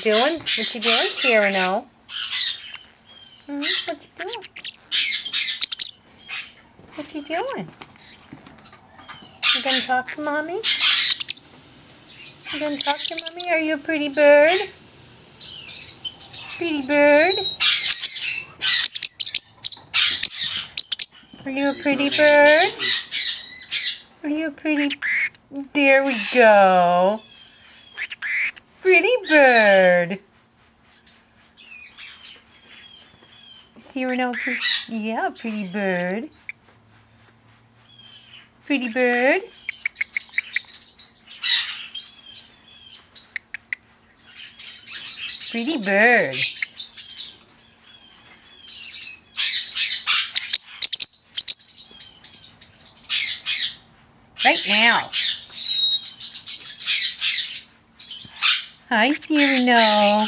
you doing? What you doing, Cyrano? What you doing? What you doing? You gonna talk to Mommy? You gonna talk to Mommy? Are you a pretty bird? Pretty bird? Are you a pretty bird? Are you a pretty... There we go. Pretty bird. Cyrano, yeah, pretty bird. Pretty bird. Pretty bird. Right now. Hi, Cyrano.